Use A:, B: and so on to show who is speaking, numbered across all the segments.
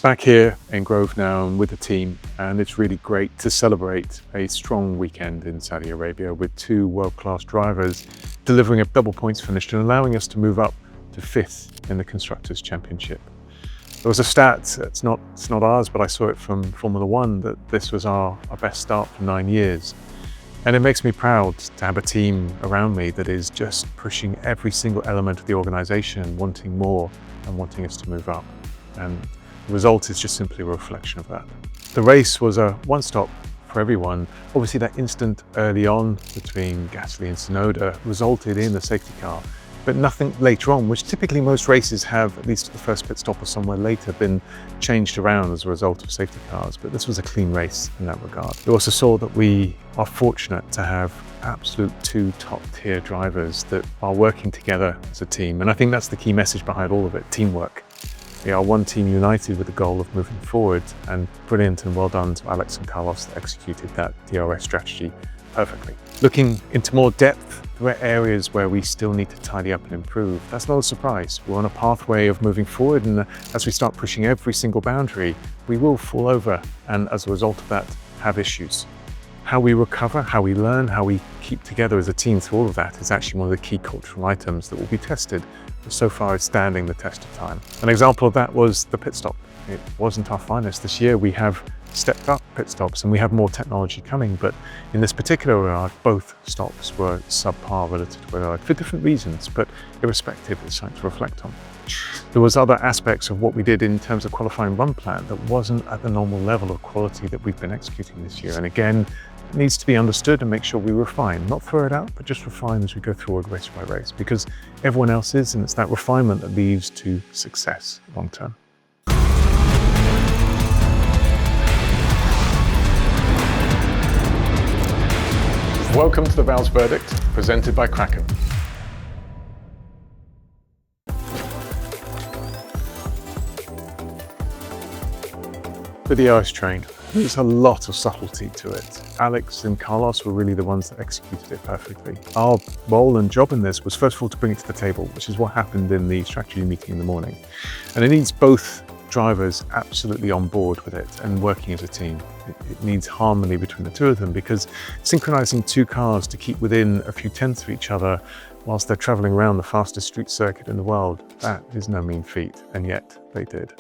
A: Back here in Grove now and with the team, and it's really great to celebrate a strong weekend in Saudi Arabia with two world-class drivers delivering a double points finish and allowing us to move up to 5th in the Constructors' Championship. There was a stat, it's not ours, but I saw it from Formula One, that this was our best start for 9 years. And it makes me proud to have a team around me that is just pushing every single element of the organization, wanting more and wanting us to move up. And the result is just simply a reflection of that. The race was a one-stop for everyone. Obviously that instant early on between Gasly and Tsunoda resulted in a safety car, but nothing later on, which typically most races have, at least at the first pit stop or somewhere later, been changed around as a result of safety cars. But this was a clean race in that regard. We also saw that we are fortunate to have absolute two top-tier drivers that are working together as a team. And I think that's the key message behind all of it, teamwork. We are one team united with the goal of moving forward, and brilliant and well done to Alex and Carlos that executed that DRS strategy perfectly. Looking into more depth, there are areas where we still need to tidy up and improve. That's not a surprise. We're on a pathway of moving forward, and as we start pushing every single boundary, we will fall over, and as a result of that, have issues. How we recover, how we learn, how we keep together as a team through all of that is actually one of the key cultural items that will be tested. But so far it's standing the test of time. An example of that was the pit stop. It wasn't our finest. This year we have stepped up pit stops and we have more technology coming, but in this particular regard, both stops were subpar relative to where they are for different reasons, but irrespective, it's something to reflect on. There was other aspects of what we did in terms of qualifying run plan that wasn't at the normal level of quality that we've been executing this year. And again, it needs to be understood and make sure we refine, not throw it out, but just refine as we go forward race by race, because everyone else is, and it's that refinement that leads to success long term. Welcome to the Vowles Verdict, presented by Kraken. The DRS train. There's a lot of subtlety to it. Alex and Carlos were really the ones that executed it perfectly. Our role and job in this was first of all to bring it to the table, which is what happened in the strategy meeting in the morning. And it needs both drivers absolutely on board with it and working as a team. It needs harmony between the two of them, because synchronizing two cars to keep within a few tenths of each other whilst they're traveling around the fastest street circuit in the world, that is no mean feat, and yet they did.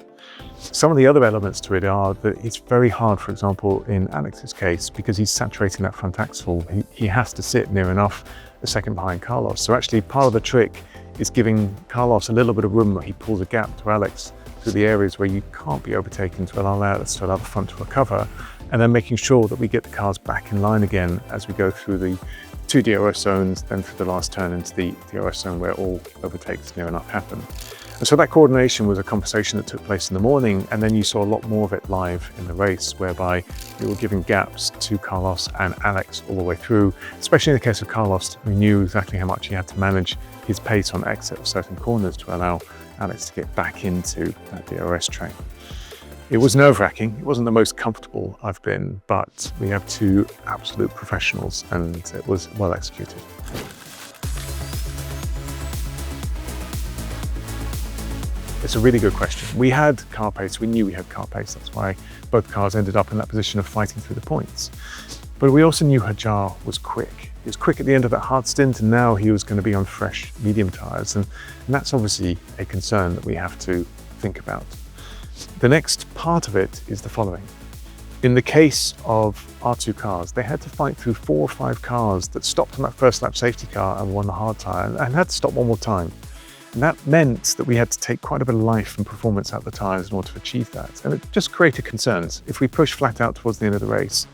A: Some of the other elements to it are that it's very hard, for example, in Alex's case, because he's saturating that front axle, he has to sit near enough a second behind Carlos. So actually part of the trick is giving Carlos a little bit of room where he pulls a gap to Alex through the areas where you can't be overtaken to allow the front to recover, and then making sure that we get the cars back in line again as we go through the two DRS zones, then through the last turn into the DRS zone where all overtakes near enough happen. And so that coordination was a conversation that took place in the morning, and then you saw a lot more of it live in the race, whereby we were giving gaps to Carlos and Alex all the way through, especially in the case of Carlos, who knew exactly how much he had to manage his pace on exit of certain corners to allow Alex to get back into that DRS train. It was nerve-wracking. It wasn't the most comfortable I've been, but we have two absolute professionals and it was well executed. It's a really good question. We had car pace, we knew we had car pace, that's why both cars ended up in that position of fighting through the points. But we also knew Hajar was quick. He was quick at the end of that hard stint, and now he was going to be on fresh medium tyres, and that's obviously a concern that we have to think about. The next part of it is the following. In the case of our two cars, they had to fight through 4 or 5 cars that stopped on that first lap safety car and won the hard tyre, and had to stop one more time. And that meant that we had to take quite a bit of life and performance out of the tyres in order to achieve that. And it just created concerns. If we push flat out towards the end of the race,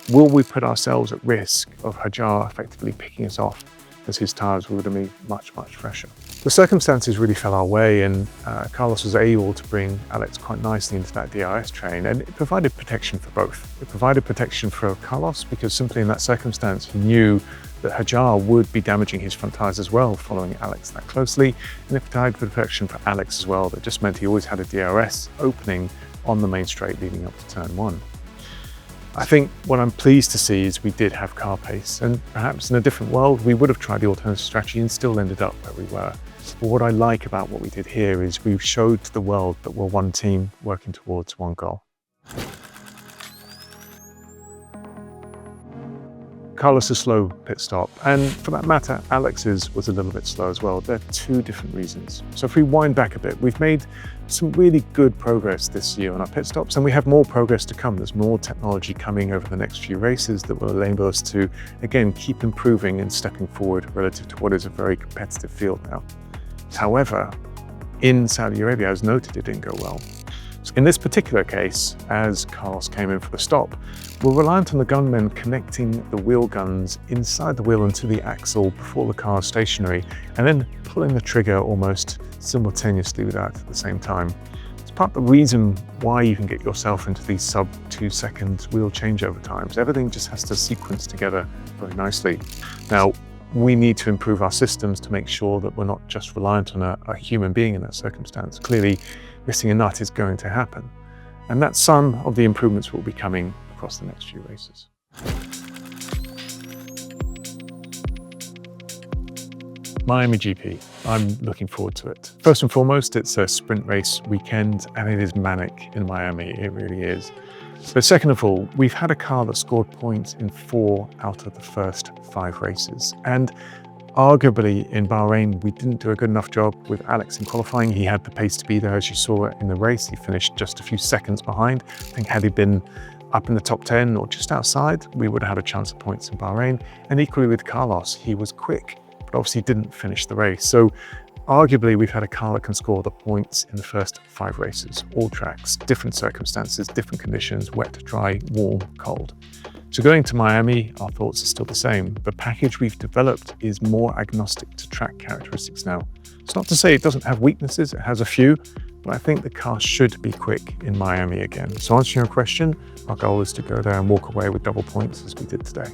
A: will we put ourselves at risk of Hajar effectively picking us off, as his tyres would have been much, much fresher? The circumstances really fell our way, and Carlos was able to bring Alex quite nicely into that DRS train, and it provided protection for both. It provided protection for Carlos because simply in that circumstance he knew that Hajar would be damaging his front tyres as well, following Alex that closely, and it provided protection for Alex as well. That just meant he always had a DRS opening on the main straight leading up to turn 1. I think what I'm pleased to see is we did have car pace, and perhaps in a different world we would have tried the alternative strategy and still ended up where we were. But what I like about what we did here is we showed to the world that we're one team working towards one goal. Carlos's slow pit stop, and for that matter, Alex's was a little bit slow as well. There are two different reasons. So if we wind back a bit, we've made some really good progress this year on our pit stops, and we have more progress to come. There's more technology coming over the next few races that will enable us to, again, keep improving and stepping forward relative to what is a very competitive field now. However, in Saudi Arabia, as noted, it didn't go well. So in this particular case, as Carlos came in for the stop, we're reliant on the gunmen connecting the wheel guns inside the wheel into the axle before the car is stationary, and then pulling the trigger almost simultaneously with that at the same time. It's part of the reason why you can get yourself into these sub 2 second wheel changeover times. Everything just has to sequence together very nicely. Now, we need to improve our systems to make sure that we're not just reliant on a human being in that circumstance. Clearly, missing a nut is going to happen. And that's some of the improvements will be coming across the next few races. Miami GP, I'm looking forward to it. First and foremost, it's a sprint race weekend and it is manic in Miami, it really is. But second of all, we've had a car that scored points in 4 out of the first 5 races. And arguably in Bahrain, we didn't do a good enough job with Alex in qualifying. He had the pace to be there, as you saw in the race. He finished just a few seconds behind. I think had he been up in the top 10 or just outside, we would have had a chance of points in Bahrain. And equally with Carlos, he was quick, but obviously didn't finish the race. So arguably, we've had a car that can score the points in the first 5 races, all tracks, different circumstances, different conditions, wet, dry, warm, cold. So going to Miami, our thoughts are still the same. The package we've developed is more agnostic to track characteristics now. It's not to say it doesn't have weaknesses, it has a few, but I think the car should be quick in Miami again. So answering your question, our goal is to go there and walk away with double points as we did today.